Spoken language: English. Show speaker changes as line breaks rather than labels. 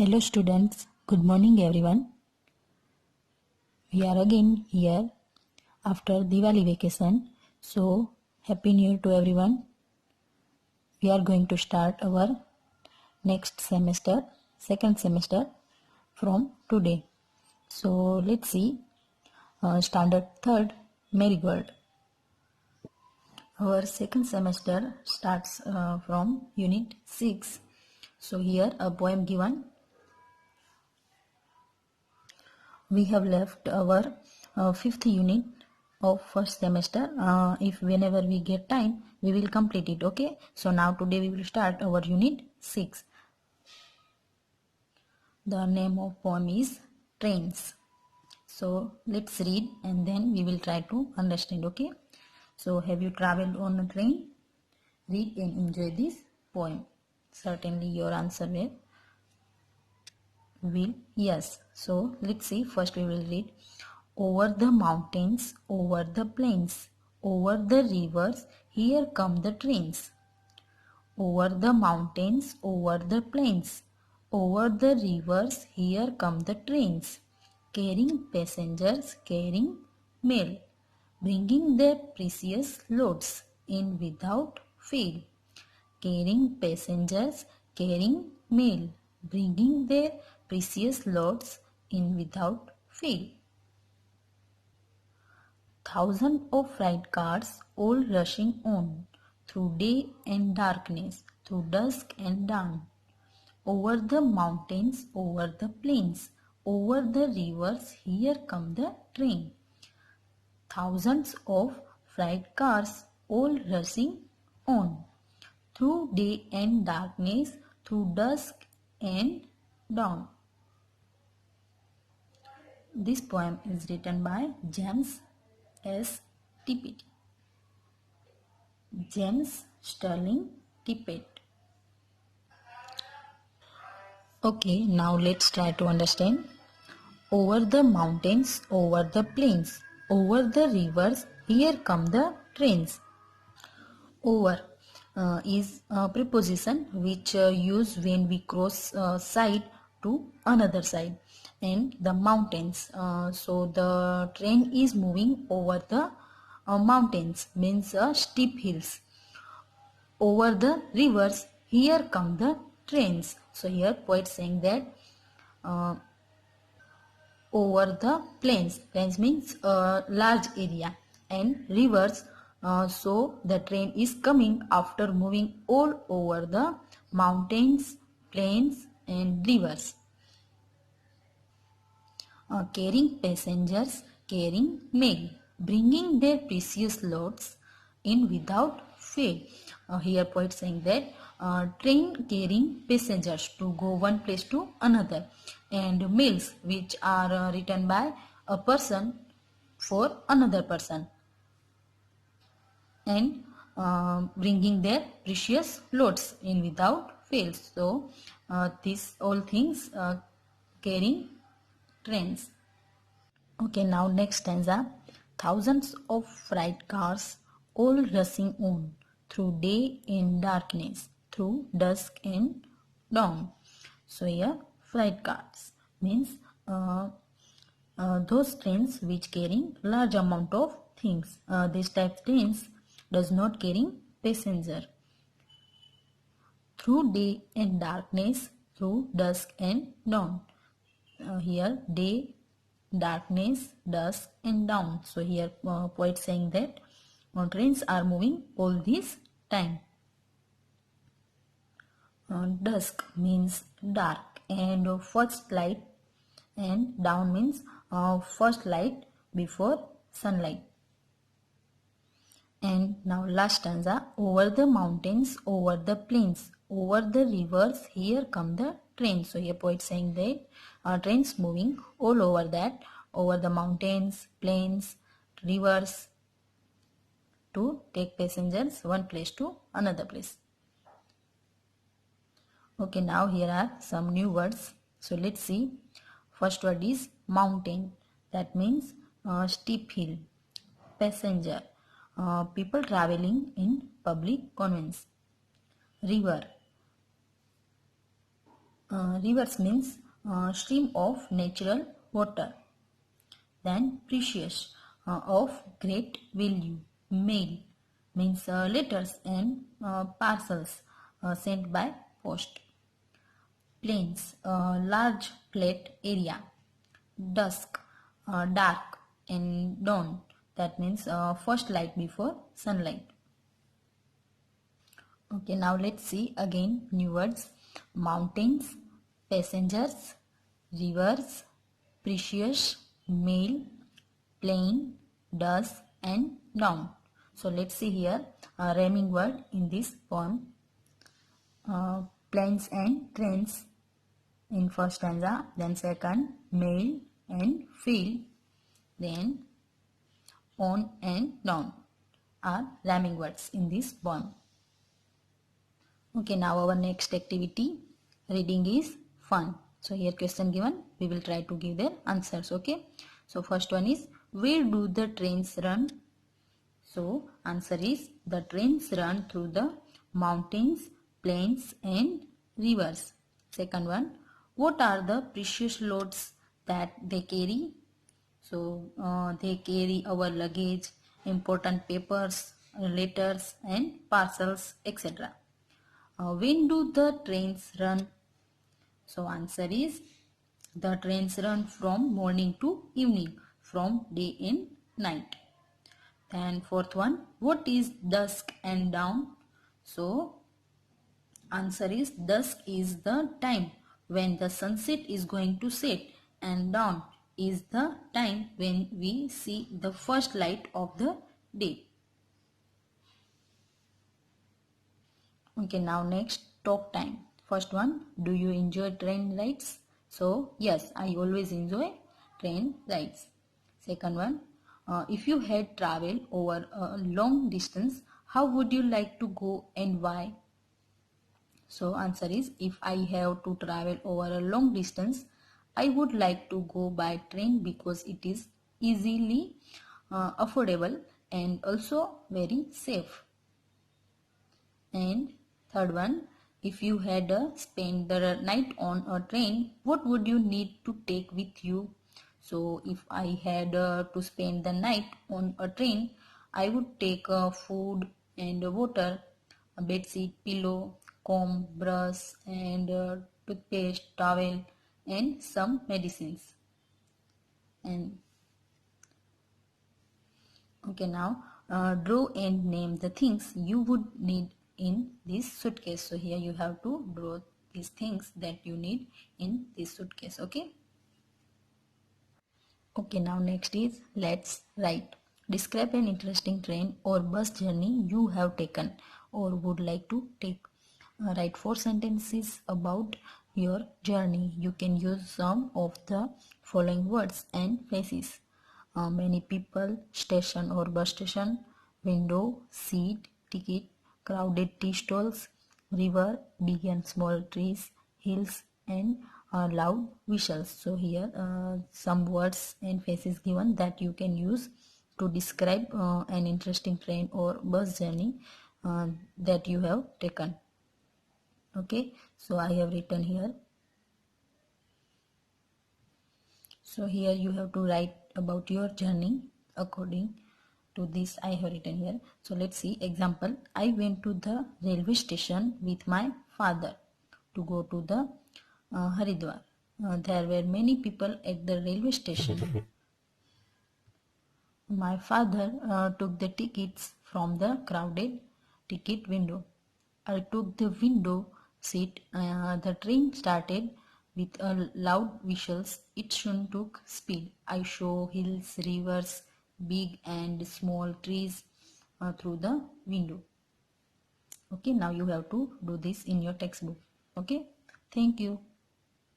Hello students, good morning everyone. We are again here after Diwali vacation. So happy new year to everyone. We are going to start our next semester, second semester from today. So let's see standard third Marigold. Our second semester starts from unit 6. So here a poem given. We have left our fifth unit of first semester. If whenever we get time, we will complete it. Okay. So now today we will start our unit 6. The name of poem is Trains. So let's read and then we will try to understand. Okay. So have you traveled on a train? Read and enjoy this poem. Certainly your answer will yes. So let's see. First we will read. Over the mountains, over the plains, over the rivers, here come the trains. Over the mountains, over the plains, over the rivers, here come the trains. Carrying passengers, carrying mail, bringing their precious loads in without fail. Carrying passengers, carrying mail, bringing their precious loads in without fail. Thousands of freight cars all rushing on, through day and darkness, through dusk and dawn. Over the mountains, over the plains, over the rivers, here come the train. Thousands of freight cars all rushing on, through day and darkness, through dusk and dawn. This poem is written by James S. Tippett. James Sterling Tippett. Okay, now let's try to understand. Over the mountains, over the plains, over the rivers, here come the trains. Over is a preposition which use when we cross side to another side. And the mountains, so the train is moving over the mountains, means steep hills. Over the rivers, here come the trains. So here poet saying that uh, over the plains means a large area, and rivers, so the train is coming after moving all over the mountains, plains and rivers. Carrying passengers, carrying mail, bringing their precious loads in without fail. Here poet saying that train carrying passengers to go one place to another, and mails which are written by a person for another person, and bringing their precious loads in without fail. So these all things carrying trains. Okay, now next stanza. Thousands of freight cars all rushing on, through day and darkness, through dusk and dawn. So here freight cars means those trains which carrying large amount of things. This type of trains does not carrying passenger. Through day and darkness, through dusk and dawn. Here day, darkness, dusk and dawn. So here poet saying that trains are moving all this time. Dusk means dark, and first light, and dawn means first light before sunlight. And now last stanza. Over the mountains, over the plains, over the rivers, here come the trains. So here poet saying that trains moving all over that, over the mountains, plains, rivers, to take passengers one place to another place. Okay, now here are some new words. So let's see. First word is mountain. That means steep hill. Passenger, people traveling in public conveyance. River, Rivers means stream of natural water. Then precious, of great value. Mail means letters and parcels sent by post. Plains, large flat area. Dusk, dark, and dawn, that means first light before sunlight. Okay, now let's see again new words. Mountains, passengers, rivers, precious, mail, plain, dusk, and dawn. So let's see here a rhyming word in this poem. Planes and trains in first stanza, then second, mail and field, then on and down are rhyming words in this poem. Okay, now our next activity, reading is fun. So here question given, we will try to give their answers. Okay, so first one is, where do the trains run? So answer is, the trains run through the mountains, plains and rivers. Second one, what are the precious loads that they carry? So they carry our luggage, important papers, letters and parcels, etc. When do the trains run? So answer is, the trains run from morning to evening, from day and night. And fourth one, what is dusk and dawn? So answer is, dusk is the time when the sunset is going to set, and dawn is the time when we see the first light of the day. Okay, now next, talk time. First one, do you enjoy train rides? So yes, I always enjoy train rides. Second one, if you had travel over a long distance, how would you like to go and why? So answer is, if I have to travel over a long distance, I would like to go by train because it is easily affordable and also very safe. And third one, if you had spent the night on a train, what would you need to take with you? So if I had to spend the night on a train, I would take food and water, a bedsheet, pillow, comb, brush and toothpaste, towel and some medicines. And okay, now draw and name the things you would need in this suitcase. So here you have to draw these things that you need in this suitcase. Okay. Okay, now next is let's write. Describe an interesting train or bus journey you have taken or would like to take. Write 4 sentences about your journey. You can use some of the following words and phrases. Many people, station or bus station, window, seat, ticket, crowded tea stalls, river, big and small trees, hills, and loud whistles. So here some words and phrases given that you can use to describe an interesting train or bus journey that you have taken. Okay, so I have written here. So here you have to write about your journey according to this I have written here. So let's see example. I went to the railway station with my father to go to the Haridwar. There were many people at the railway station. My father took the tickets from the crowded ticket window. I took the window seat. The train started with a loud whistles. It soon took speed. I saw hills, rivers, big and small trees through the window. Okay, now you have to do this in your textbook. Okay, thank you.